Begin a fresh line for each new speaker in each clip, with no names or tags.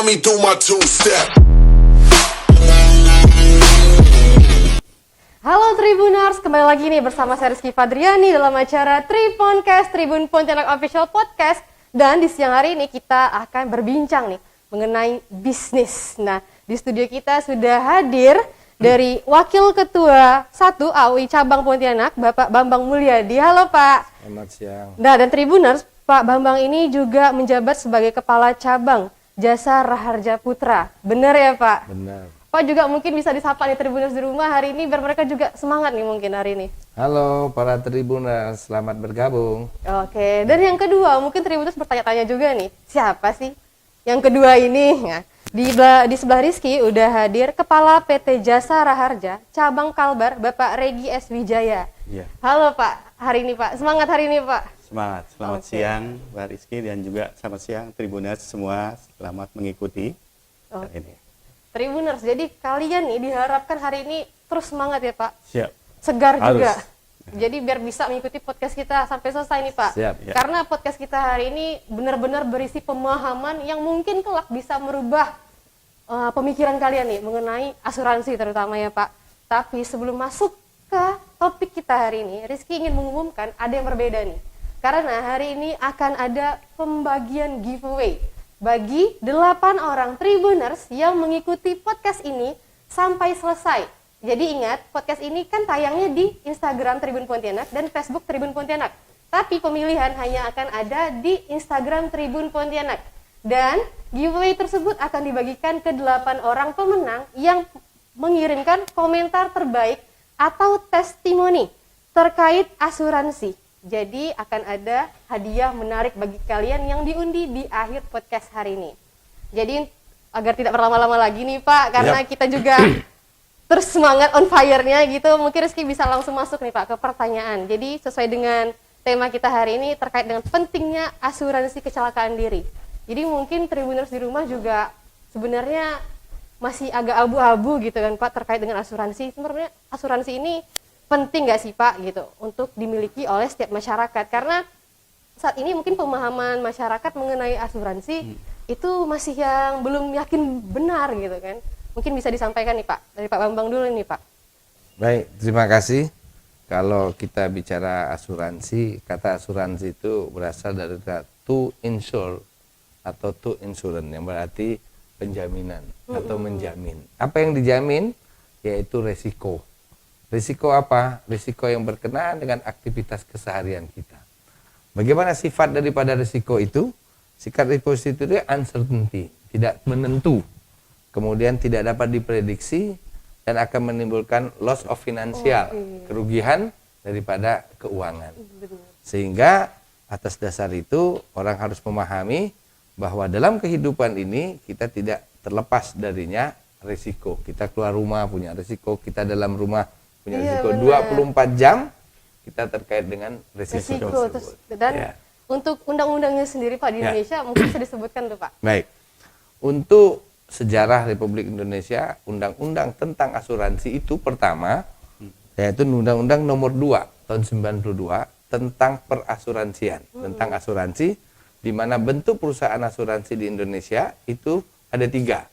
me do my two-step.
Halo Tribuners, kembali lagi nih bersama saya Rizky Fadriani dalam acara Triponcast, Tribun Pontianak Official Podcast. Dan di siang hari ini kita akan berbincang nih mengenai bisnis. Nah, di studio kita sudah hadir dari Wakil Ketua 1 AUI Cabang Pontianak, Bapak Bambang Mulyadi. Halo Pak.
Selamat siang.
Nah, dan Tribuners, Pak Bambang ini juga menjabat sebagai Kepala Cabang Jasa Raharja Putra. Benar ya Pak?
Benar.
Pak juga mungkin bisa disapa nih Tribuners di rumah hari ini biar mereka juga semangat nih mungkin hari ini.
Halo para Tribuners, selamat bergabung.
Oke, dan yang kedua mungkin Tribuners bertanya-tanya juga nih, siapa sih yang kedua ini? Nah, di sebelah Rizky udah hadir Kepala PT Jasa Raharja Cabang Kalbar, Bapak Regi S. Wijaya.
Iya.
Halo Pak, hari ini Pak, semangat hari ini Pak.
Semangat, selamat
Oke.
siang Mbak Rizky dan juga selamat siang Tribuners semua, selamat mengikuti
Oke.
ini.
Tribuners, jadi kalian nih diharapkan hari ini terus semangat ya Pak,
Siap.
segar
Harus.
juga. Jadi biar bisa mengikuti podcast kita sampai selesai nih Pak.
Siap,
ya.
Karena podcast kita hari ini benar-benar berisi pemahaman yang mungkin kelak bisa merubah pemikiran kalian nih mengenai asuransi terutama ya Pak. Tapi sebelum masuk ke topik kita hari ini, Rizky ingin mengumumkan ada yang berbeda nih. Karena hari ini akan ada pembagian giveaway bagi 8 orang Tribuners yang mengikuti podcast ini sampai selesai. Jadi ingat, podcast ini kan tayangnya di Instagram Tribun Pontianak dan Facebook Tribun Pontianak. Tapi pemilihan hanya akan ada di Instagram Tribun Pontianak. Dan giveaway tersebut akan dibagikan ke 8 orang pemenang yang mengirimkan komentar terbaik atau testimoni terkait asuransi. Jadi akan ada hadiah menarik bagi kalian yang diundi di akhir podcast hari ini. Jadi agar tidak berlama-lama lagi nih Pak, karena kita juga terus semangat on fire-nya gitu, mungkin Rizky bisa langsung masuk nih Pak ke pertanyaan. Jadi sesuai dengan tema kita hari ini terkait dengan pentingnya asuransi kecelakaan diri. Jadi mungkin Tribuners di rumah juga sebenarnya masih agak abu-abu gitu kan Pak terkait dengan asuransi. Sebenarnya asuransi ini penting nggak sih Pak gitu untuk dimiliki oleh setiap masyarakat, karena saat ini mungkin pemahaman masyarakat mengenai asuransi itu masih yang belum yakin benar gitu kan. Mungkin bisa disampaikan nih Pak dari Pak Bambang dulu nih Pak.
Baik, terima kasih. Kalau kita bicara asuransi, kata asuransi itu berasal dari kata to insure atau to insurance, yang berarti penjaminan atau menjamin. Apa yang dijamin? Yaitu resiko. Risiko apa? Risiko yang berkenaan dengan aktivitas keseharian kita. Bagaimana sifat daripada risiko itu? Sifat risiko itu uncertainty, tidak menentu. Kemudian tidak dapat diprediksi dan akan menimbulkan loss of financial, kerugian daripada keuangan. Sehingga atas dasar itu orang harus memahami bahwa dalam kehidupan ini kita tidak terlepas darinya risiko. Kita keluar rumah punya risiko, kita dalam rumah punya
Iya,
risiko.
benar.
24 jam kita terkait dengan risiko
Risiko
tersebut.
dan
Ya.
untuk undang-undangnya sendiri Pak di
Ya.
Indonesia mungkin bisa disebutkan tuh Pak.
Baik. Untuk sejarah Republik Indonesia, undang-undang tentang asuransi itu pertama yaitu Undang-Undang Nomor 2 tahun 92 tentang perasuransian, tentang asuransi, di mana bentuk perusahaan asuransi di Indonesia itu ada 3.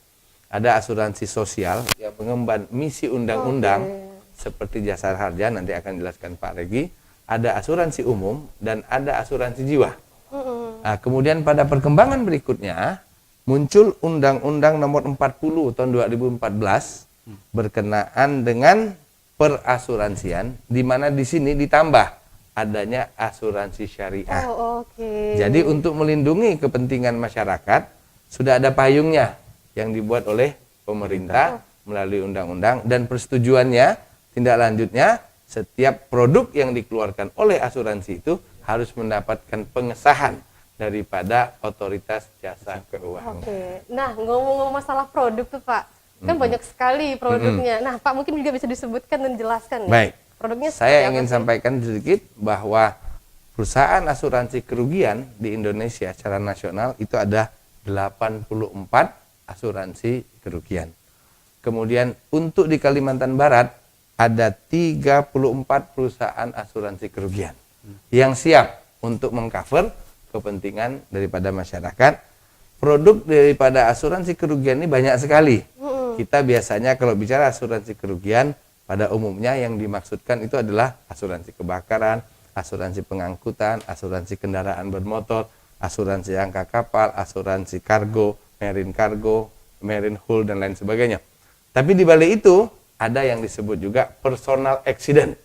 Ada asuransi sosial yang mengemban misi undang-undang seperti jasa harja, nanti akan dijelaskan Pak Regi. Ada asuransi umum dan ada asuransi jiwa. Nah, kemudian pada perkembangan berikutnya muncul Undang-Undang Nomor 40 tahun 2014 berkenaan dengan perasuransian, di mana di sini ditambah adanya asuransi syariah.
Oh, oke.
Jadi untuk melindungi kepentingan masyarakat sudah ada payungnya yang dibuat oleh pemerintah melalui undang-undang, dan persetujuannya tindak lanjutnya setiap produk yang dikeluarkan oleh asuransi itu harus mendapatkan pengesahan daripada otoritas jasa keuangan.
Oke. Nah, ngomong-ngomong masalah produk tuh Pak, kan banyak sekali produknya. Nah, Pak mungkin juga bisa disebutkan dan jelaskan.
Baik.
Produknya seperti
Saya
apa
ingin
sih?
sampaikan sedikit bahwa perusahaan asuransi kerugian di Indonesia secara nasional itu ada 84 asuransi kerugian. Kemudian untuk di Kalimantan Barat ada 34 perusahaan asuransi kerugian yang siap untuk mengcover kepentingan daripada masyarakat. produk daripada asuransi kerugian ini banyak sekali. Kita biasanya kalau bicara asuransi kerugian, pada umumnya yang dimaksudkan itu adalah asuransi kebakaran, asuransi pengangkutan, asuransi kendaraan bermotor, asuransi angka kapal, asuransi kargo, marine hull, dan lain sebagainya. Tapi di balik itu ada yang disebut juga personal accident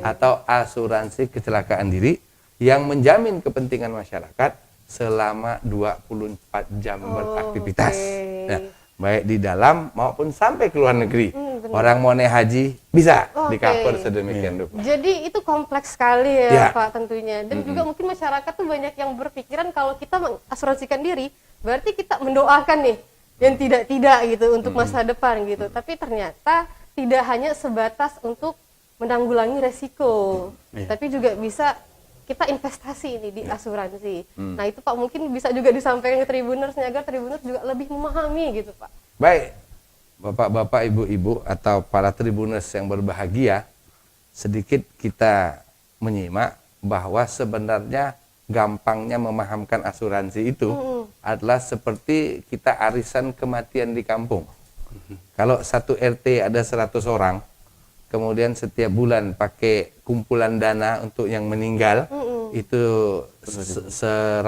atau asuransi kecelakaan diri yang menjamin kepentingan masyarakat selama 24 jam beraktivitas. Nah, baik di dalam maupun sampai ke luar negeri. Orang mau naik haji bisa di cover sedemikian rupa.
Jadi itu kompleks sekali ya, Pak, tentunya. Dan juga mungkin masyarakat tuh banyak yang berpikiran kalau kita mengasuransikan diri, berarti kita mendoakan nih yang tidak-tidak gitu untuk masa depan gitu. Tapi ternyata tidak hanya sebatas untuk menanggulangi resiko, tapi juga bisa kita investasi ini di asuransi. Nah itu Pak mungkin bisa juga disampaikan ke Tribuners agar Tribuners juga lebih memahami gitu Pak.
Baik, Bapak-bapak, Ibu-ibu atau para Tribuners yang berbahagia, sedikit kita menyimak bahwa sebenarnya gampangnya memahamkan asuransi itu adalah seperti kita arisan kematian di kampung. Kalau satu RT ada 100 orang, kemudian setiap bulan pakai kumpulan dana untuk yang meninggal itu 100.000,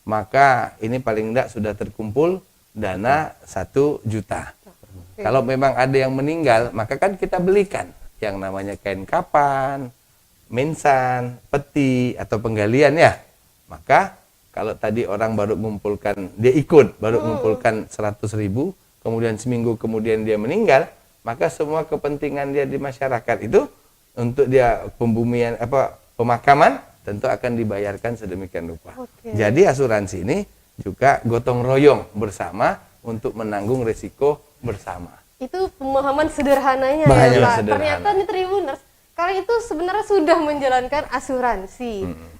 maka ini paling tidak sudah terkumpul dana 1 juta. Kalau memang ada yang meninggal, maka kan kita belikan yang namanya kain kapan, mensan, peti atau penggalian ya. Maka kalau tadi orang baru mengumpulkan, dia ikut baru mengumpulkan 100.000, kemudian seminggu kemudian dia meninggal, maka semua kepentingan dia di masyarakat itu untuk dia pembumian pemakaman tentu akan dibayarkan sedemikian rupa. Jadi asuransi ini juga gotong royong bersama untuk menanggung risiko bersama.
Itu pemahaman sederhananya ya Pak. Sederhana. Ternyata nih Tribuners, kalian itu sebenarnya sudah menjalankan asuransi.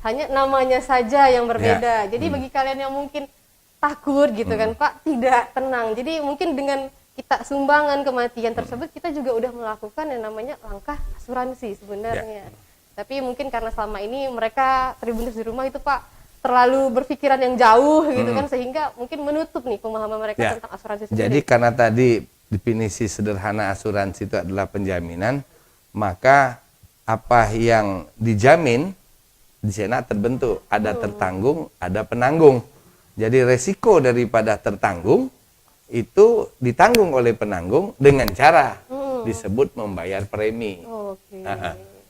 Hanya namanya saja yang berbeda. Jadi bagi kalian yang mungkin takut gitu kan Pak, tidak, tenang. Jadi mungkin dengan kita sumbangan kematian tersebut, kita juga udah melakukan yang namanya langkah asuransi sebenarnya. Tapi mungkin karena selama ini mereka Tribuners di rumah itu Pak terlalu berpikiran yang jauh gitu kan, sehingga mungkin menutup nih pemahaman mereka tentang asuransi sendiri. Jadi
karena tadi definisi sederhana asuransi itu adalah penjaminan, maka apa yang dijamin di sana terbentuk, ada tertanggung, ada penanggung. Jadi resiko daripada tertanggung itu ditanggung oleh penanggung dengan cara disebut membayar premi.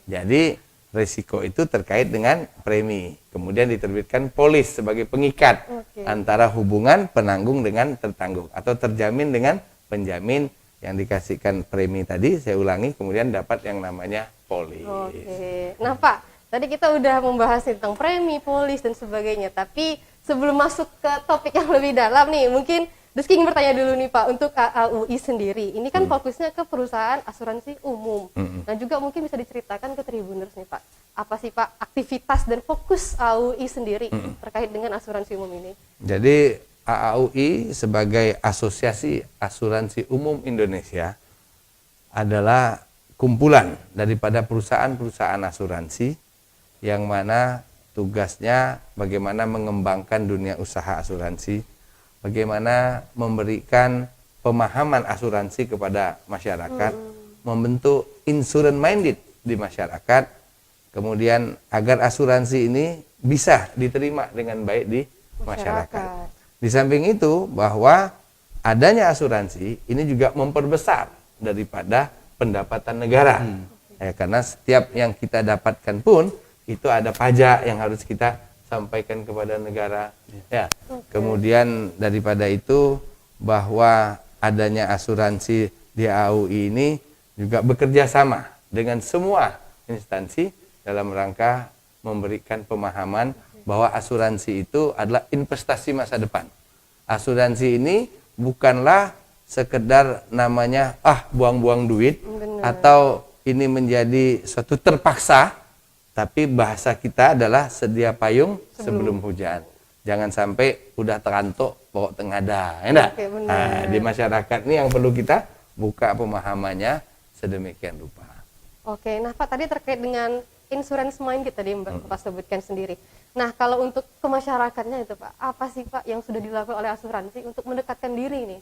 Jadi resiko itu terkait dengan premi. Kemudian diterbitkan polis sebagai pengikat antara hubungan penanggung dengan tertanggung atau terjamin dengan penjamin yang dikasihkan premi tadi, saya ulangi, kemudian dapat yang namanya polis.
Nah Pak, tadi kita udah membahas tentang premi, polis dan sebagainya. Tapi sebelum masuk ke topik yang lebih dalam nih, mungkin Rizky ingin bertanya dulu nih Pak, untuk AAUI sendiri, ini kan fokusnya ke perusahaan asuransi umum. Nah juga mungkin bisa diceritakan ke Tribuners nih Pak, apa sih Pak aktivitas dan fokus AAUI sendiri terkait dengan asuransi umum ini?
Jadi AAUI sebagai Asosiasi Asuransi Umum Indonesia adalah kumpulan daripada perusahaan-perusahaan asuransi yang mana tugasnya bagaimana mengembangkan dunia usaha asuransi, bagaimana memberikan pemahaman asuransi kepada masyarakat, membentuk insurance minded di masyarakat, kemudian agar asuransi ini bisa diterima dengan baik di masyarakat. Di samping itu, bahwa adanya asuransi ini juga memperbesar daripada pendapatan negara. Karena setiap yang kita dapatkan pun itu ada pajak yang harus kita sampaikan kepada negara. Kemudian daripada itu, bahwa adanya asuransi di AAUI ini juga bekerja sama dengan semua instansi dalam rangka memberikan pemahaman bahwa asuransi itu adalah investasi masa depan. Asuransi ini bukanlah sekedar namanya buang-buang duit atau ini menjadi suatu terpaksa, tapi bahasa kita adalah sedia payung sebelum hujan. Jangan sampai udah terantuk pokok tengada, di masyarakat ini yang perlu kita buka pemahamannya sedemikian rupa.
Nah Pak, tadi terkait dengan insurance minded tadi Bapak sebutkan sendiri. Nah, kalau untuk ke masyarakatnya itu Pak, apa sih Pak yang sudah dilakukan oleh asuransi untuk mendekatkan diri nih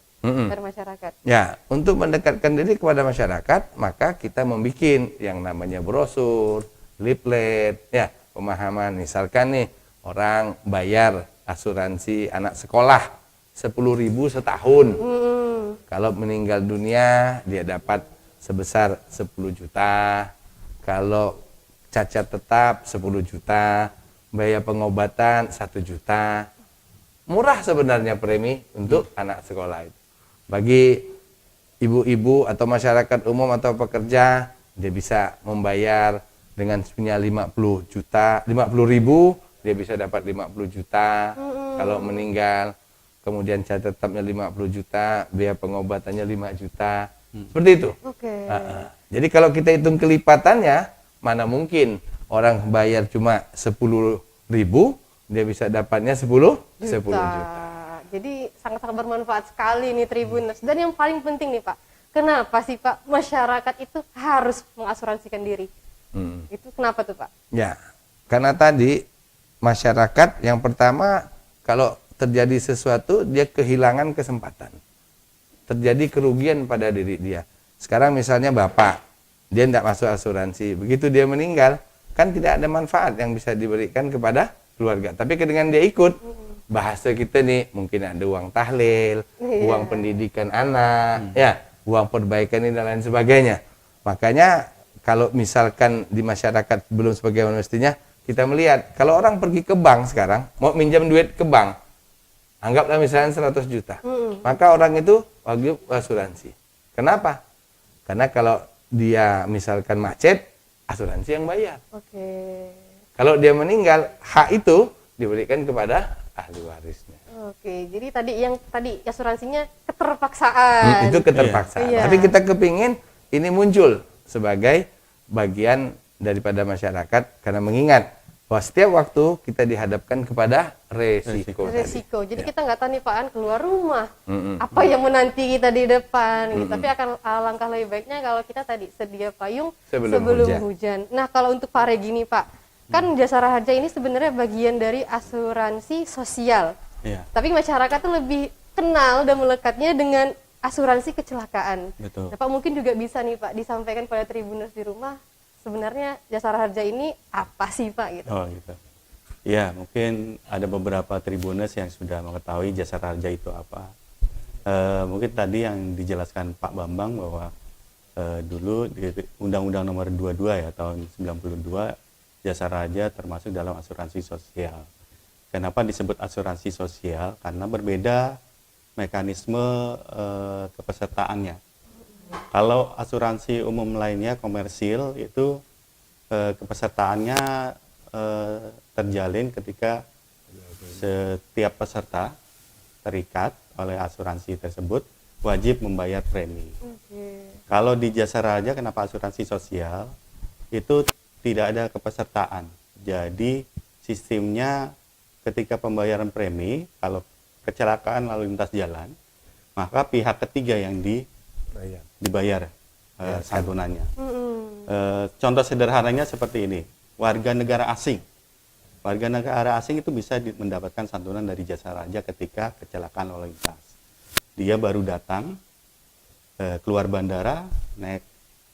dari masyarakat?
Ya, untuk mendekatkan diri kepada masyarakat, maka kita membuat yang namanya brosur, leaflet, ya, pemahaman. Misalkan nih, orang bayar asuransi anak sekolah 10.000 setahun. Kalau meninggal dunia, dia dapat sebesar 10 juta. Kalau cacat tetap 10 juta. Biaya pengobatan 1 juta. Murah sebenarnya premi untuk anak sekolah itu. Bagi ibu-ibu atau masyarakat umum atau pekerja, dia bisa membayar dengan punya 50 juta, 50.000, dia bisa dapat 50 juta kalau meninggal. Kemudian catat tetapnya 50 juta, biaya pengobatannya 5 juta. Seperti itu.
Oke.
Jadi kalau kita hitung kelipatannya, mana mungkin orang bayar cuma 10.000, dia bisa dapatnya 10 juta.
Jadi sangat-sangat bermanfaat sekali nih Tribuners. Dan yang paling penting nih Pak, kenapa sih Pak masyarakat itu harus mengasuransikan diri? Itu kenapa tuh Pak?
Ya, karena tadi masyarakat yang pertama kalau terjadi sesuatu dia kehilangan kesempatan. Terjadi kerugian pada diri dia. Sekarang misalnya bapak, dia tidak masuk asuransi. Begitu dia meninggal, kan tidak ada manfaat yang bisa diberikan kepada keluarga. Tapi dengan dia ikut, bahasa kita nih mungkin ada uang tahlil, uang pendidikan anak, ya, uang perbaikan ini dan lain sebagainya. Makanya kalau misalkan di masyarakat belum sebagaimana mestinya, kita melihat kalau orang pergi ke bank sekarang mau minjam duit ke bank, anggaplah misalnya 100 juta, maka orang itu wajib asuransi. Kenapa? Karena kalau dia misalkan macet, asuransi yang bayar.
Oke.
Kalau dia meninggal, hak itu diberikan kepada ahli warisnya.
Oke, jadi tadi asuransinya keterpaksaan.
Itu keterpaksaan.
Iya.
Tapi kita kepingin ini muncul sebagai bagian daripada masyarakat karena mengingat bahwa setiap waktu kita dihadapkan kepada resiko.
Resiko. Jadi kita nggak tahu nih Pak An keluar rumah, apa yang menanti kita di depan. Gitu. Tapi akan alangkah lebih baiknya kalau kita tadi sedia payung sebelum hujan. Nah kalau untuk Pak Regi nih Pak, kan Jasara Harja ini sebenarnya bagian dari asuransi sosial.
Iya.
Tapi masyarakat tuh lebih kenal dan melekatnya dengan asuransi kecelakaan.
Betul.
Nah, Pak mungkin juga bisa nih Pak disampaikan pada Tribuners di rumah, sebenarnya Jasara Harja ini apa sih Pak gitu?
Oh gitu. Ya mungkin ada beberapa Tribuners yang sudah mengetahui Jasara Harja itu apa. Mungkin tadi yang dijelaskan Pak Bambang bahwa dulu di Undang-Undang Nomor 22 ya tahun 92, Jasara Harja termasuk dalam asuransi sosial. Kenapa disebut asuransi sosial? Karena berbeda mekanisme kepesertaannya. Kalau asuransi umum lainnya komersil itu kepesertaannya terjalin ketika setiap peserta terikat oleh asuransi tersebut wajib membayar premi. Kalau di Jasara Harja kenapa asuransi sosial? Itu tidak ada kepesertaan. Jadi sistemnya ketika pembayaran premi, kalau kecelakaan lalu lintas jalan, maka pihak ketiga yang dibayar santunannya. Contoh sederhananya seperti ini, warga negara asing. Warga negara asing itu bisa mendapatkan santunan dari Jasara Harja ketika kecelakaan lalu lintas. Dia baru datang, keluar bandara, naik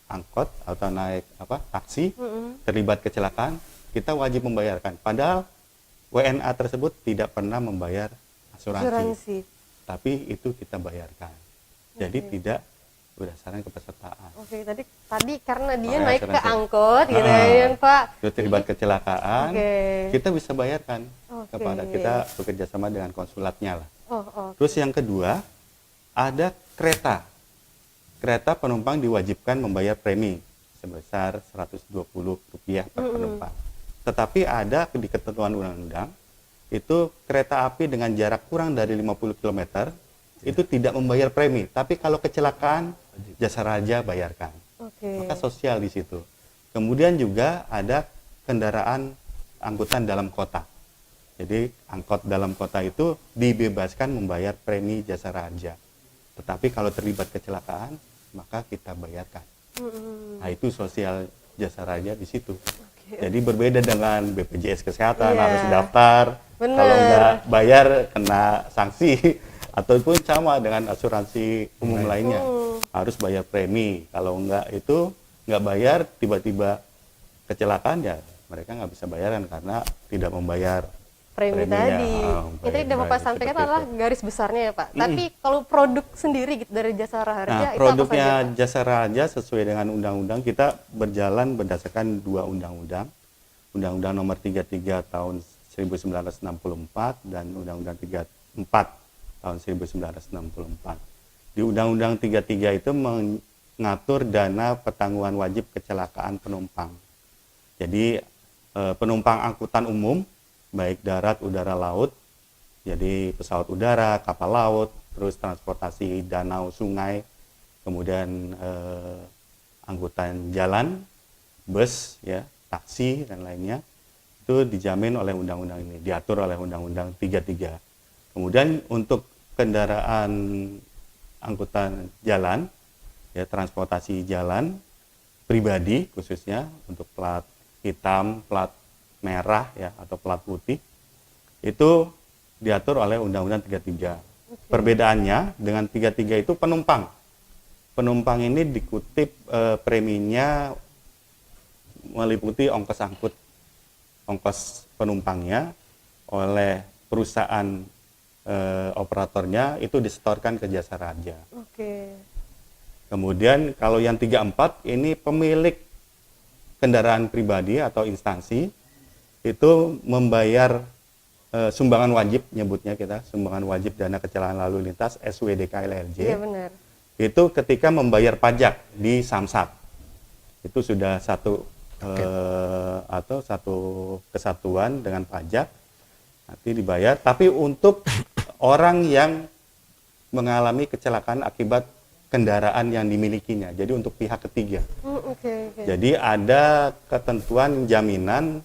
angkot atau naik taksi, terlibat kecelakaan, kita wajib membayarkan. Padahal WNA tersebut tidak pernah membayar asuransi. Tapi itu kita bayarkan. Jadi tidak berdasarkan kepesertaan.
Oke, tadi karena dia naik ke angkot gitu ya Pak.
Itu terlibat kecelakaan, kita bisa bayarkan kepada kita bekerja sama dengan konsulatnya lah. Terus yang kedua, ada kereta. Kereta penumpang diwajibkan membayar premi sebesar Rp120 per penumpang. Tetapi ada di ketentuan undang-undang, itu kereta api dengan jarak kurang dari 50 km, itu tidak membayar premi. Tapi kalau kecelakaan, Jasara Harja bayarkan. Maka sosial di situ. Kemudian juga ada kendaraan angkutan dalam kota. Jadi angkot dalam kota itu dibebaskan membayar premi Jasara Harja. Tetapi kalau terlibat kecelakaan, maka kita bayarkan. Nah itu sosial Jasara Harja di situ. Jadi berbeda dengan BPJS Kesehatan,
Iya.
harus daftar,
Bener.
kalau nggak bayar kena sanksi, ataupun sama dengan asuransi umum lainnya, harus bayar premi. Kalau nggak itu, nggak bayar, tiba-tiba kecelakaan, ya mereka nggak bisa bayaran karena tidak membayar
Premi
preminya.
tadi. Itu yang Bapak sampaikan
seperti
adalah
itu.
garis besarnya ya Pak. Tapi kalau produk sendiri gitu dari Jasara Harja
Nah,
itu
produknya
apa saja, Pak?
Jasara Harja sesuai dengan undang-undang, kita berjalan berdasarkan dua undang-undang. Undang-undang nomor 33 tahun 1964 dan Undang-undang 34 tahun 1964. Di Undang-undang 33 itu mengatur dana pertanggungan wajib kecelakaan penumpang. Jadi penumpang angkutan umum, baik darat, udara, laut, jadi pesawat udara, kapal laut, terus transportasi danau, sungai, kemudian angkutan jalan, bus, ya, taksi dan lainnya, itu dijamin oleh undang-undang ini, diatur oleh Undang-Undang 33. Kemudian untuk kendaraan angkutan jalan, ya, transportasi jalan pribadi khususnya untuk plat hitam, plat merah, ya, atau plat putih, itu diatur oleh Undang-Undang 33. Perbedaannya dengan 33 itu penumpang. Penumpang ini dikutip preminya meliputi ongkos angkut, ongkos penumpangnya oleh perusahaan operatornya itu disetorkan ke Jasara Harja.
Oke.
Kemudian kalau yang 34 ini pemilik kendaraan pribadi atau instansi itu membayar sumbangan wajib, nyebutnya kita sumbangan wajib dana kecelakaan lalu lintas SWDKLLJ.
Iya benar.
Itu ketika membayar pajak di Samsat. Itu sudah satu atau satu kesatuan dengan pajak, nanti dibayar. Tapi untuk orang yang mengalami kecelakaan akibat kendaraan yang dimilikinya, jadi untuk pihak ketiga.
Oke.
Jadi ada ketentuan jaminan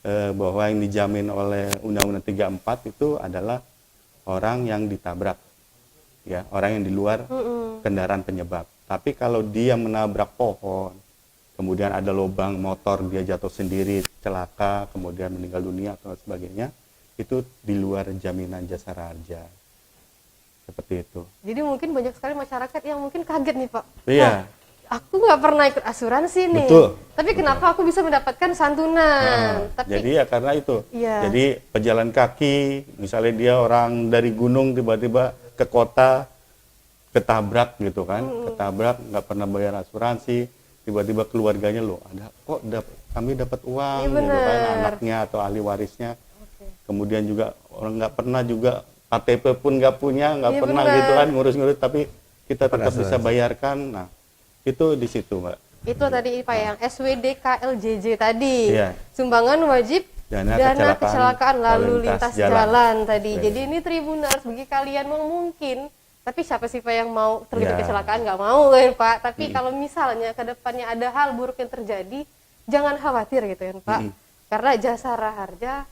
bahwa yang dijamin oleh Undang-Undang 34 itu adalah orang yang ditabrak, ya, orang yang di luar kendaraan penyebab. Tapi kalau dia menabrak pohon, kemudian ada lubang motor, dia jatuh sendiri, celaka, kemudian meninggal dunia atau sebagainya, itu di luar jaminan Jasara Harja. Seperti itu.
Jadi mungkin banyak sekali masyarakat yang mungkin kaget nih Pak.
Iya.
Wah, aku nggak pernah ikut asuransi nih.
Betul.
Tapi kenapa aku bisa mendapatkan santunan? Tapi
Jadi ya karena itu.
Iya.
Jadi pejalan kaki, misalnya dia orang dari gunung tiba-tiba ke kota, ketabrak gitu kan, ketabrak, nggak pernah bayar asuransi, tiba-tiba keluarganya loh, ada kok kami dapat uang,
Iya,
gitu kan,
benar.
anaknya atau ahli warisnya.
Oke.
Kemudian juga orang nggak pernah juga KTP pun nggak punya, nggak
Iya,
pernah
benar.
gitu kan ngurus-ngurus, tapi kita tetap bisa
asuransi.
bayarkan. Nah, itu di situ, Mbak.
Itu tadi Pak yang SWDKLJJ tadi.
Iya.
Sumbangan wajib
Dana
kecelakaan lalu lintas jalan tadi.
Iya.
Jadi ini Tribuners bagi kalian yang mungkin, tapi siapa sih Pak yang mau terlibat
Iya.
kecelakaan, nggak mau kan Pak. Tapi kalau misalnya ke depannya ada hal buruk yang terjadi, jangan khawatir gitu kan Pak. Karena Jasara Harja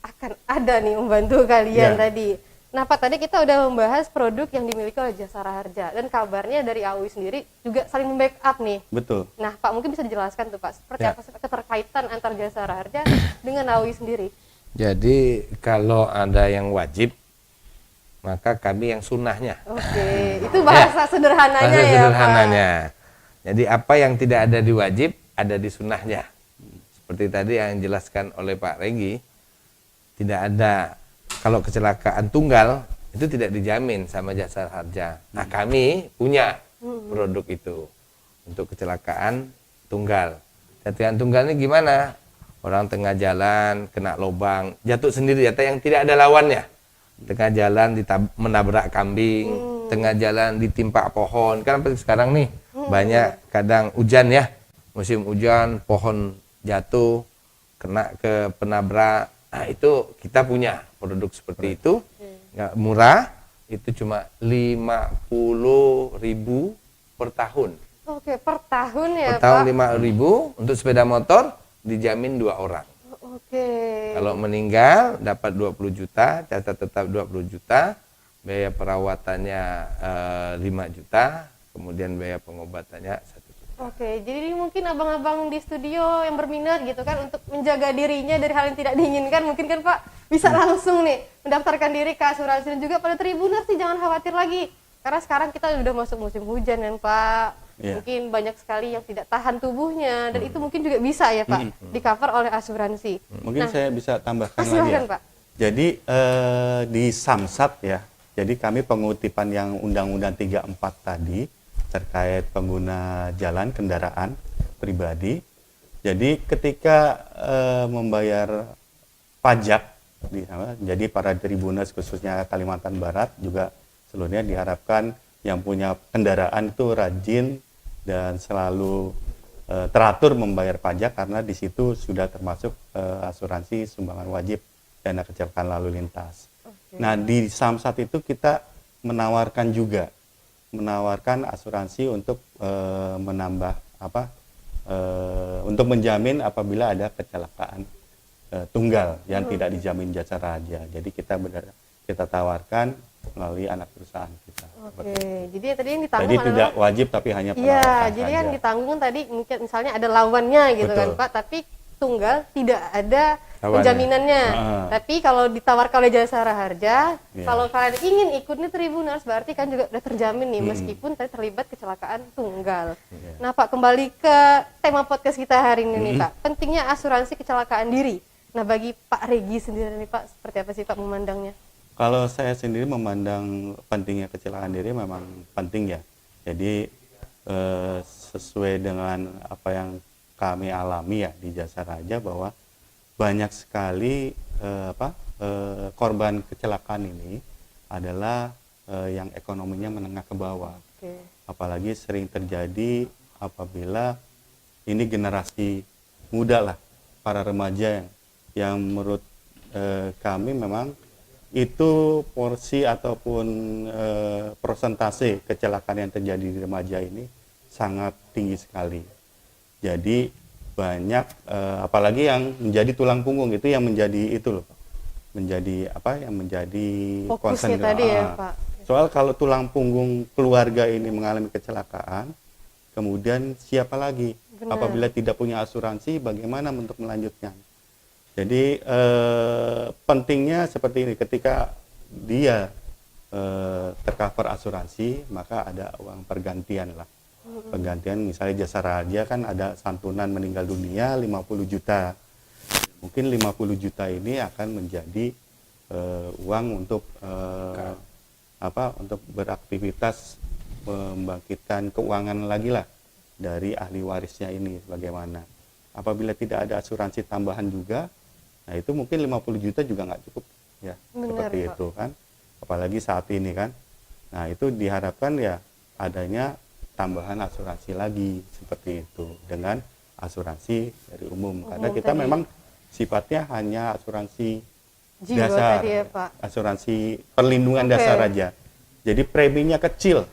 akan ada nih membantu kalian
Iya.
tadi. Nah Pak, tadi kita udah membahas produk yang dimiliki oleh Jasara Harja, dan kabarnya dari AUI sendiri juga saling membackup nih.
Betul.
Nah Pak, mungkin bisa dijelaskan tuh Pak, seperti
Ya.
apa sih keterkaitan antar Jasara Harja dengan AUI sendiri?
Jadi kalau ada yang wajib, maka kami yang sunnahnya.
Oke, itu bahasa sederhananya
Bahasa
ya
sederhananya. Jadi apa yang tidak ada di wajib, ada di sunnahnya. Seperti tadi yang dijelaskan oleh Pak Regi, tidak ada, kalau kecelakaan tunggal itu tidak dijamin sama Jasara Harja. Nah kami punya produk itu untuk kecelakaan tunggal. Kecelakaan tunggal ini gimana? Orang tengah jalan kena lubang, jatuh sendiri, jatuh yang tidak ada lawannya. Tengah jalan menabrak kambing, tengah jalan ditimpa pohon. Kan sekarang nih banyak kadang hujan ya, musim hujan, pohon jatuh, kena ke penabrak. Nah itu kita punya produk seperti itu, nggak murah, itu cuma 50.000 per tahun.
Oke, per tahun ya
Per tahun
Pak?
5.000, untuk sepeda motor dijamin 2 orang.
Oke.
Kalau meninggal dapat 20 juta, catat tetap 20 juta, biaya perawatannya 5 juta, kemudian biaya pengobatannya 1 juta.
Oke, jadi ini mungkin abang-abang di studio yang berminat gitu kan untuk menjaga dirinya dari hal yang tidak diinginkan, mungkin kan Pak bisa langsung nih mendaftarkan diri ke asuransi. Dan juga pada Tribuners sih jangan khawatir lagi, karena sekarang kita udah masuk musim hujan kan Pak.
Iya.
Mungkin banyak sekali yang tidak tahan tubuhnya, dan itu mungkin juga bisa ya Pak di cover oleh asuransi.
Mungkin saya bisa tambahkan lagi
Silakan
ya.
Pak.
Jadi di Samsat ya, jadi kami pengutipan yang Undang-Undang 34 tadi terkait pengguna jalan kendaraan pribadi. Jadi ketika membayar pajak, jadi para Tribuners khususnya Kalimantan Barat juga seluruhnya diharapkan yang punya kendaraan itu rajin dan selalu teratur membayar pajak, karena di situ sudah termasuk asuransi sumbangan wajib dana kecelakaan lalu lintas. Nah, di Samsat itu kita menawarkan asuransi untuk menambah untuk menjamin apabila ada kecelakaan tunggal yang tidak dijamin jasa raja. Jadi kita tawarkan melalui anak perusahaan kita.
Oke, jadi tadi yang ditanggung
Jadi
adalah
tidak wajib tapi hanya
iya,
penawaran
jadi
saja.
yang ditanggung tadi mungkin misalnya ada lawannya gitu
Betul.
kan Pak, tapi tunggal tidak ada
Lawannya.
penjaminannya.
Ah.
Tapi kalau ditawarkan oleh Jasara Harja,
Iya.
kalau kalian ingin ikut nih Tribuners, berarti kan juga udah terjamin nih meskipun tadi terlibat kecelakaan tunggal.
Iya.
Nah Pak, kembali ke tema podcast kita hari ini nih Pak, pentingnya asuransi kecelakaan diri. Nah bagi Pak Regi sendiri nih Pak, seperti apa sih Pak memandangnya?
Kalau saya sendiri memandang pentingnya kecelakaan diri memang penting ya. Jadi sesuai dengan apa yang kami alami ya di Jasa Raja, bahwa banyak sekali korban kecelakaan ini adalah yang ekonominya menengah ke bawah.
Oke.
Apalagi sering terjadi apabila ini generasi muda lah, para remaja yang menurut kami memang itu porsi ataupun persentase kecelakaan yang terjadi di remaja ini sangat tinggi sekali. Jadi banyak apalagi yang menjadi tulang punggung itu yang menjadi itu loh, menjadi yang menjadi
Fokusnya
concern.
tadi ya Pak.
Soal kalau tulang punggung keluarga ini mengalami kecelakaan, kemudian siapa lagi?
Benar.
Apabila tidak punya asuransi, bagaimana untuk melanjutkan? Jadi pentingnya seperti ini, ketika dia tercover asuransi, maka ada uang pergantian lah. Pergantian misalnya Jasa Raja kan ada santunan meninggal dunia 50 juta. Mungkin 50 juta ini akan menjadi uang untuk untuk beraktivitas membangkitkan keuangan lagi lah dari ahli warisnya ini bagaimana. Apabila tidak ada asuransi tambahan juga, nah itu mungkin 50 juta juga nggak cukup ya.
Benar,
Seperti
Pak.
itu kan. Apalagi saat ini kan. Nah, itu diharapkan ya adanya tambahan asuransi lagi seperti itu dengan asuransi dari umum, karena kita
tadi.
memang sifatnya hanya asuransi
Jiwa
dasar,
tadi ya Pak.
asuransi perlindungan
Oke.
dasar aja. Jadi preminya kecil.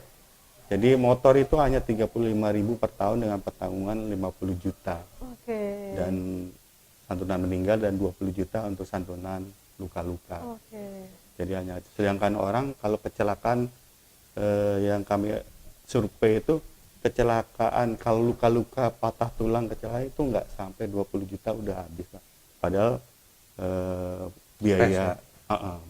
Jadi motor itu hanya 35.000 per tahun dengan pertanggungan 50 juta.
Oke.
Dan santunan meninggal dan 20 juta untuk santunan luka-luka.
Oke.
Jadi hanya, sedangkan orang kalau kecelakaan yang kami survei itu, kecelakaan kalau luka-luka patah tulang kecelakaan itu nggak sampai 20 juta udah habis Pak. Padahal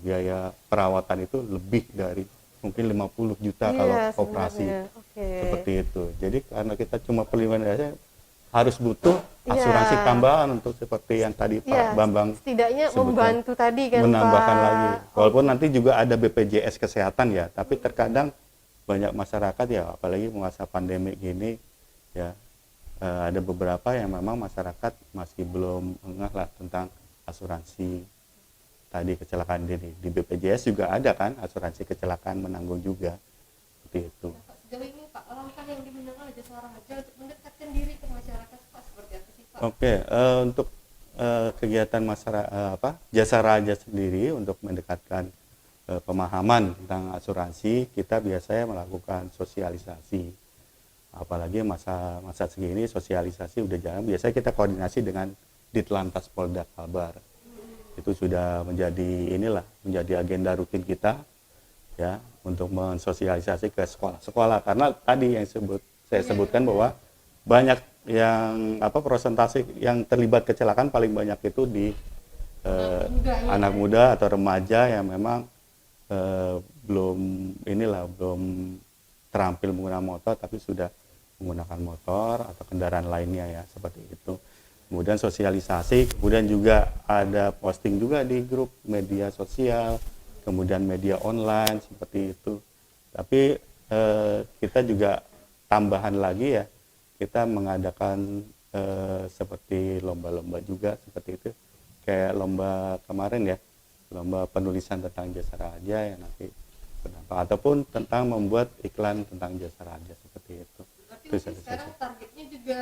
biaya perawatan itu lebih dari mungkin 50 juta kalau
Iya,
operasi.
sebenarnya. Oke.
Seperti itu. Jadi karena kita cuma perlindungan dasar, harus butuh
Iya.
asuransi tambahan untuk seperti yang tadi Pak
Iya,
Bambang
setidaknya
sebutkan.
membantu tadi kan
Menambahkan
Pak.
lagi. Walaupun nanti juga ada BPJS kesehatan ya, tapi terkadang banyak masyarakat ya, apalagi masa pandemi gini ya, ada beberapa yang memang masyarakat masih belum ngeh lah tentang asuransi tadi kecelakaan diri. Di BPJS juga ada kan asuransi kecelakaan menanggung juga, seperti itu.
Sejauh ini Pak, langkah yang dimiliki oleh Jasara Harja untuk mendekatkan diri ke masyarakat Pak seperti apa sih Pak?
Oke, untuk kegiatan masyarakat Jasa Raja sendiri untuk mendekatkan pemahaman tentang asuransi, kita biasanya melakukan sosialisasi. Apalagi masa segini sosialisasi udah jalan, biasanya kita koordinasi dengan Ditlantas Polda Kalbar. Itu sudah menjadi menjadi agenda rutin kita ya, untuk mensosialisasi ke sekolah-sekolah, karena tadi yang saya sebutkan bahwa banyak yang persentase yang terlibat kecelakaan paling banyak itu di anak muda atau remaja yang memang belum terampil menggunakan motor tapi sudah menggunakan motor atau kendaraan lainnya ya seperti itu. Kemudian sosialisasi, kemudian juga ada posting juga di grup media sosial, kemudian media online seperti itu. Tapi kita juga tambahan lagi ya, kita mengadakan seperti lomba-lomba juga seperti itu. Kayak lomba kemarin ya, lomba penulisan tentang jasa raja yang nanti berdampak, ataupun tentang membuat iklan tentang jasa raja seperti itu.
Berarti sekarang targetnya juga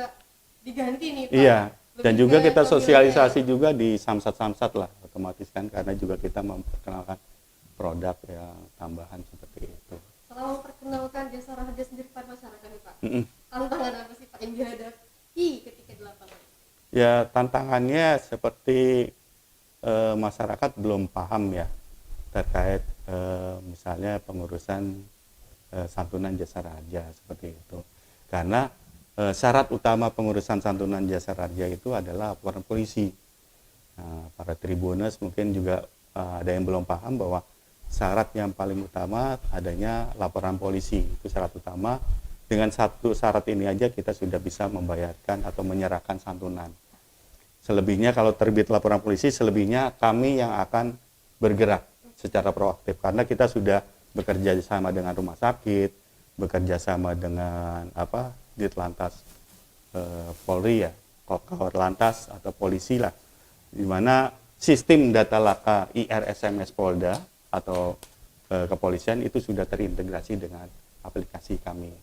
diganti nih Pak.
Iya.
Lebih
Dan juga
ke
kita
pemilihan.
sosialisasi juga di samsat-samsat lah otomatis kan, karena juga kita memperkenalkan produk yang tambahan seperti itu.
Selama memperkenalkan jasa raja sendiri pada masyarakat nih Pak,
Mm-mm.
tantangan apa sih Pak yang dihadapi ketika di lapangan?
Ya tantangannya seperti masyarakat belum paham ya terkait misalnya pengurusan santunan jasa raja seperti itu. Karena syarat utama pengurusan santunan jasa raja itu adalah laporan polisi. Nah, para tribuners mungkin juga ada yang belum paham bahwa syarat yang paling utama adanya laporan polisi, itu syarat utama. Dengan satu syarat ini aja kita sudah bisa membayarkan atau menyerahkan santunan. Selebihnya kalau terbit laporan polisi, selebihnya kami yang akan bergerak secara proaktif karena kita sudah bekerja sama dengan rumah sakit, bekerja sama dengan Ditlantas Polri ya, Kakor Lantas atau polisi lah, di mana sistem data laka IRSMS Polda atau kepolisian itu sudah terintegrasi dengan aplikasi kami.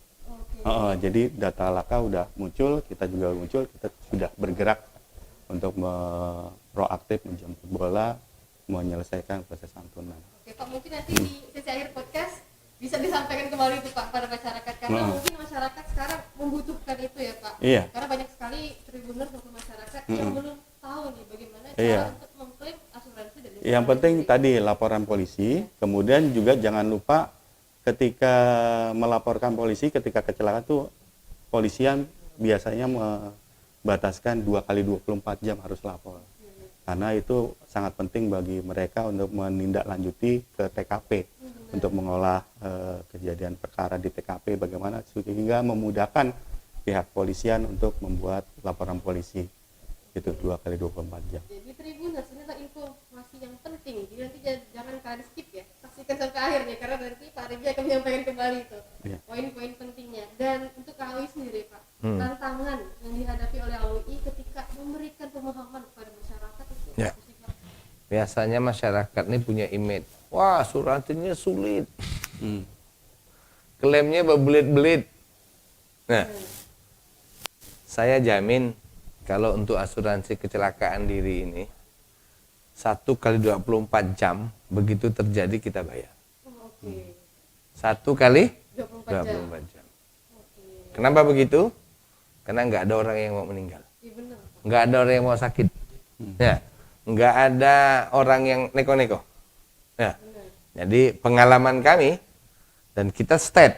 Jadi data laka udah muncul, kita juga muncul, kita sudah bergerak untuk proaktif menjemput bola, menyelesaikan proses santunan.
Oke Pak, mungkin nanti di sesi akhir podcast bisa disampaikan kembali itu Pak pada masyarakat, karena mungkin masyarakat sekarang membutuhkan itu ya Pak.
Iya.
Karena banyak sekali tribuners maupun masyarakat yang belum tahu nih bagaimana cara
Iya.
untuk mengklaim asuransi dan
Yang penting tadi laporan polisi, kemudian juga jangan lupa ketika melaporkan polisi ketika kecelakaan tuh polisian biasanya membataskan 2 kali 24 jam harus lapor. Karena itu sangat penting bagi mereka untuk menindaklanjuti ke TKP untuk mengolah kejadian perkara di TKP bagaimana sehingga memudahkan pihak polisian untuk membuat laporan polisi itu 2 kali 24 jam.
Jadi tribuners ini adalah informasi yang penting. Jadi nanti jangan kalian skip ya, saksikan sampai akhir nih karena nanti Pak Regi akan menyampaikan kembali itu poin-poin pentingnya. Dan untuk KUI sendiri Pak, tantangan yang dihadapi oleh AUI ketika memberikan pemahaman kepada masyarakat itu
Ya.
apa sih, Pak?
Biasanya masyarakat ini punya image, wah asuransinya sulit, klaimnya berbelit-belit. Nah, saya jamin kalau untuk asuransi kecelakaan diri ini 1 kali 24 jam begitu terjadi kita bayar.
Oke.
1 kali
24 jam.
24 jam. Kenapa begitu? Karena nggak ada orang yang mau meninggal,
Iya benar Pak.
nggak ada orang yang mau sakit, ya, nggak ada orang yang neko-neko. Ya. Jadi pengalaman kami dan kita state,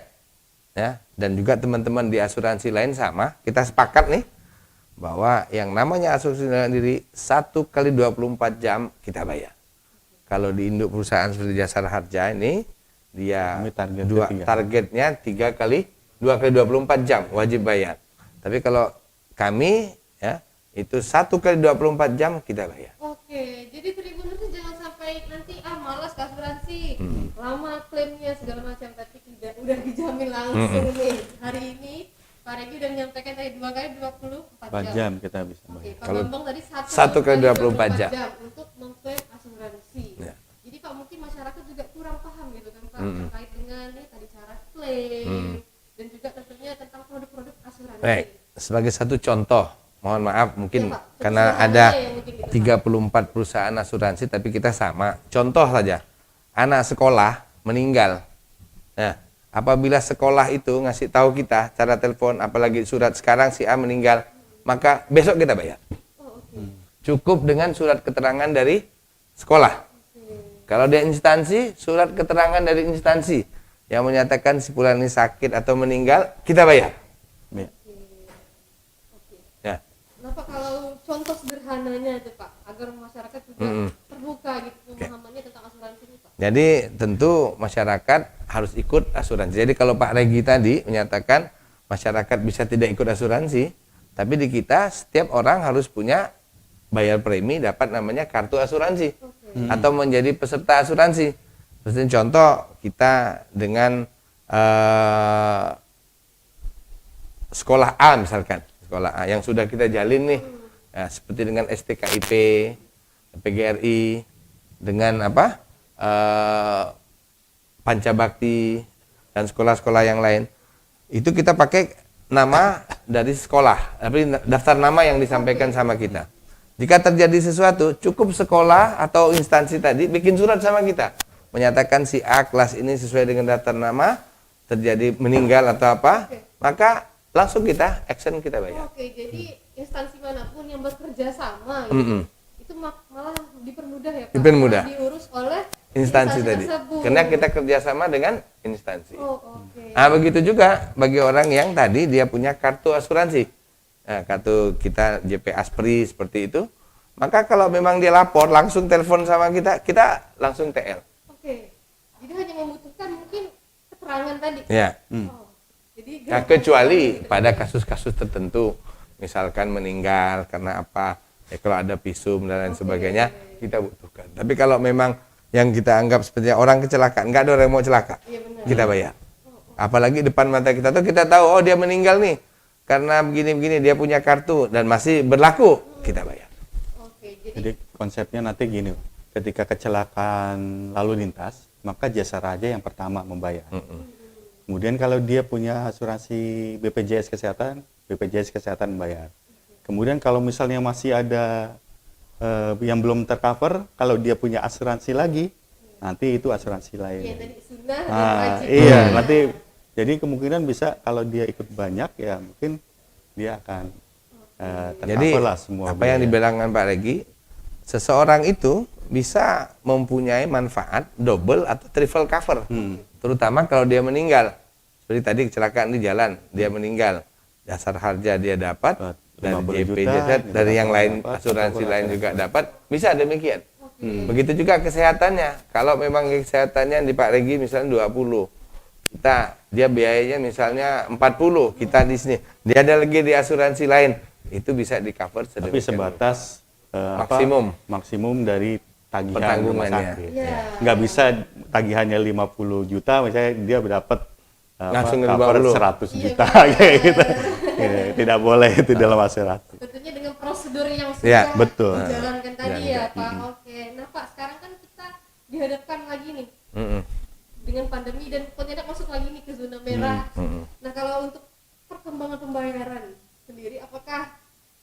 ya, dan juga teman-teman di asuransi lain sama, kita sepakat nih bahwa yang namanya asuransi diri 1 kali 24 jam kita bayar. Kalau di induk perusahaan seperti Jasara Harja ini dia
Kami targetnya 3.
targetnya 2 kali 24 jam wajib bayar. Tapi kalau kami ya itu 1 kali 24 jam kita bayar.
Oke, jadi tribuners jangan sampai nanti malas ke asuransi, lama klaimnya segala macam, tapi tidak udah dijamin langsung nih. Hari ini Pak Regi udah menyampaikan tadi 2 kali 24
4
jam.
jam kita bisa
Oke,
bayar.
Pak
Kalau
Bambang tadi
1 kali 24 jam.
untuk mengklaim asuransi.
Ya.
Jadi Pak mungkin masyarakat juga kurang paham gitu kan Pak terkait dengan tadi cara klaim dan juga tentunya tentang produk-produk asuransi.
Baik, sebagai satu contoh, mohon maaf mungkin
Iya, Pak.
karena
Sederhananya
ada
yang mungkin gitu, Pak.
34 perusahaan asuransi tapi kita sama. Contoh saja, anak sekolah meninggal. Nah, apabila sekolah itu ngasih tahu kita cara telepon, apalagi surat sekarang si A meninggal, maka besok kita bayar.
Oh, oke.
Cukup dengan surat keterangan dari sekolah. Kalau di instansi, surat keterangan dari instansi yang menyatakan si fulan ini sakit atau meninggal, kita bayar.
Ya.
contoh sederhananya itu Pak, agar masyarakat juga terbuka gitu pemahamannya tentang asuransi ini Pak.
Jadi tentu masyarakat harus ikut asuransi. Jadi kalau Pak Regi tadi menyatakan masyarakat bisa tidak ikut asuransi, tapi di kita setiap orang harus punya bayar premi dapat namanya kartu asuransi atau menjadi peserta asuransi. Seperti contoh kita dengan sekolah A misalkan, sekolah A yang sudah kita jalin nih, ya, seperti dengan STKIP, PGRI, dengan apa Pancabakti dan sekolah-sekolah yang lain, itu kita pakai nama dari sekolah, tapi daftar nama yang disampaikan sama kita. Jika terjadi sesuatu, cukup sekolah atau instansi tadi bikin surat sama kita, menyatakan si A kelas ini sesuai dengan daftar nama, terjadi meninggal atau apa, maka langsung kita action, kita bayar.
Oke, jadi instansi manapun yang bekerja sama gitu, itu malah dipermudah ya Pak?
Dipermudah.
Malah diurus oleh
Instansi tadi.
tersebut.
Karena kita kerjasama dengan instansi.
Oke.
Nah, begitu juga bagi orang yang tadi dia punya kartu asuransi. Nah, kartu kita JP Aspri seperti itu. Maka kalau memang dia lapor langsung telepon sama kita, kita langsung TL.
Oke. Jadi hanya membutuhkan mungkin keterangan tadi.
Ya.
Oh. Jadi
Nah, kecuali pada kasus-kasus tertentu, misalkan meninggal karena apa, ya kalau ada visum dan lain sebagainya, kita butuhkan. Tapi kalau memang yang kita anggap seperti orang kecelakaan, nggak ada orang yang mau celaka,
Iya, benar.
kita bayar. Apalagi depan mata kita tuh kita tahu, oh dia meninggal nih, karena begini-begini, dia punya kartu dan masih berlaku, kita bayar.
Oke,
Jadi konsepnya nanti gini, ketika kecelakaan lalu lintas, maka jasa raja yang pertama membayar. Kemudian kalau dia punya asuransi BPJS Kesehatan membayar. Kemudian kalau misalnya masih ada yang belum tercover, kalau dia punya asuransi lagi, nanti itu asuransi lain.
Iya, tadi sunnah dan
Nah,
wajib.
iya, nanti jadi kemungkinan bisa kalau dia ikut banyak ya mungkin dia akan
Jadi
tercover lah semua.
apa yang
biaya.
dibilangkan Pak Regi, seseorang itu bisa mempunyai manfaat double atau triple cover, terutama kalau dia meninggal. Seperti tadi kecelakaan di jalan, dia meninggal, dasar harja dia dapat, dari
50
JP
juta,
Jasad, dari yang lain
dapat,
asuransi
dapat,
lain
dapat.
juga dapat, bisa demikian. Begitu juga kesehatannya. Kalau memang kesehatannya di Pak Regi misalnya 20, dia biayanya misalnya 40, kita di sini, dia ada lagi di asuransi lain, itu bisa di cover
Tapi sebatas maksimum dari tagihan rumah
Pertanggungannya.
sakit.
Iya.
Nggak bisa tagihannya 50 juta, misalnya dia dapat
Langsung
cover
50.
100 juta kayak gitu. Ya, tidak boleh itu dalam asuransi.
Tentunya dengan prosedur yang sudah
Ya,
betul.
dijalankan tadi ya
Jalankan.
Pak. Oke. Nah Pak, sekarang kan kita dihadapkan lagi nih
Mm-mm.
dengan pandemi dan ternyata masuk lagi nih ke zona merah. Nah kalau untuk perkembangan pembayaran sendiri, apakah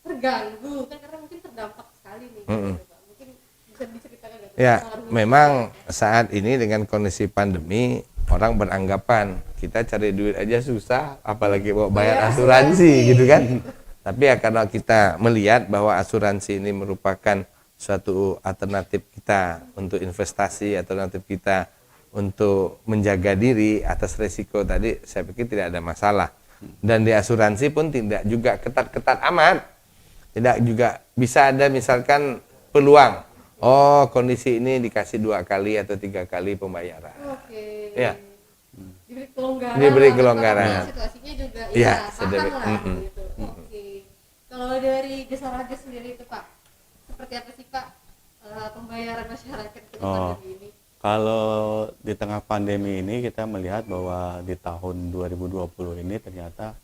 terganggu? Kan karena mungkin terdampak sekali nih. Gitu, Pak. Mungkin bisa diceritakan nggak?
Ya,
pengaruhnya?
memang saat ini dengan kondisi pandemi, orang beranggapan kita cari duit aja susah, apalagi mau bayar asuransi gitu kan. Tapi ya karena kita melihat bahwa asuransi ini merupakan suatu alternatif kita untuk investasi, alternatif kita untuk menjaga diri atas resiko tadi, saya pikir tidak ada masalah. Dan di asuransi pun tidak juga ketat-ketat amat. Tidak juga bisa ada misalkan peluang, oh kondisi ini dikasih 2 kali atau 3 kali pembayaran.
Oke.
Ya.
Diberi kelonggaran.
Diberi
lah,
kelonggaran.
karena situasinya juga
Ya,
paham
sedemi-
lah gitu. Oke. Kalau dari jasa raja sendiri itu Pak, seperti apa sih Pak pembayaran masyarakat ketika pandemi ini?
Kalau di tengah pandemi ini kita melihat bahwa di tahun 2020 ini ternyata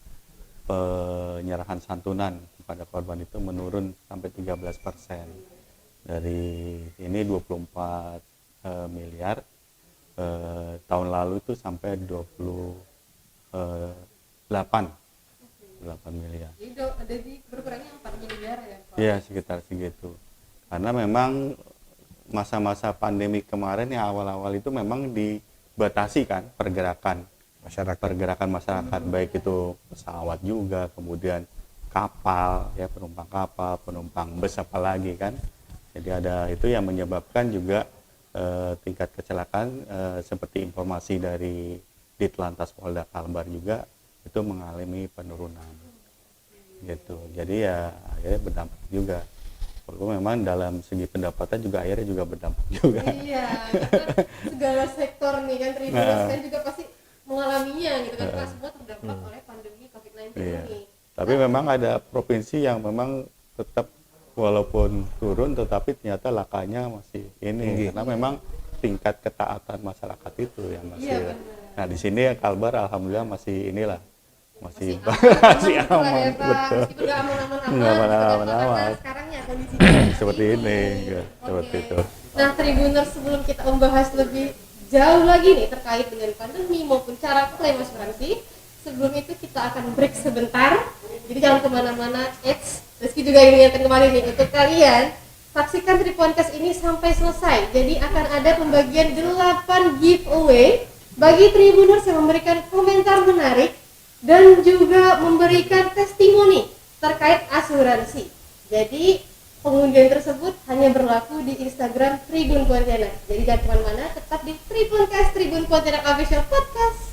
penyerahan santunan kepada korban itu menurun sampai 13%. Dari ini 24 miliar, tahun lalu itu sampai 28 miliar.
Jadi ada di berkurangnya 4 miliar ya Pak?
Iya, sekitar segitu. Karena memang masa-masa pandemi kemarin yang awal-awal itu memang dibatasi kan pergerakan masyarakat, baik itu pesawat juga, kemudian kapal, ya penumpang bus apalagi kan. Jadi ada itu yang menyebabkan juga tingkat kecelakaan seperti informasi dari Ditlantas Polda Kalbar juga itu mengalami penurunan gitu. Jadi ya akhirnya berdampak juga Walaupun memang dalam segi pendapatan juga akhirnya juga berdampak juga.
Iya, karena segala sektor nih kan Tribuners kan juga pasti mengalaminya gitu kan, karena semua terdampak oleh pandemi COVID-19
Iya.
ini.
Tapi memang ada provinsi yang memang tetap walaupun turun tetapi ternyata lakanya masih ini karena memang tingkat ketaatan masyarakat itu yang masih.
Iya, benar.
Nah di sini Kalbar alhamdulillah masih inilah masih
masih
aman,
aman ya, Pak.
betul.
Meskipun nggak aman-aman amat,
Nggak aman-aman
gitu kan, Pak,
amat.
karena sekarangnya kondisinya
Seperti ini, ya, seperti
Oke.
itu.
Nah, Tribuners, sebelum kita membahas lebih jauh lagi nih terkait dengan pandemi maupun cara klaim asuransi, sebelum itu kita akan break sebentar. Jadi jangan kemana-mana. Rizky juga ingatkan kembali nih untuk kalian saksikan Tripodcast ini sampai selesai. Jadi akan ada pembagian 8 giveaway bagi Tribuners yang memberikan komentar menarik dan juga memberikan testimoni terkait asuransi. Jadi pengundian tersebut hanya berlaku di Instagram Tribun Pontianak. Jadi jangan kemana-mana, tetap di Tribodcast, Tribun Pontianak Official Podcast.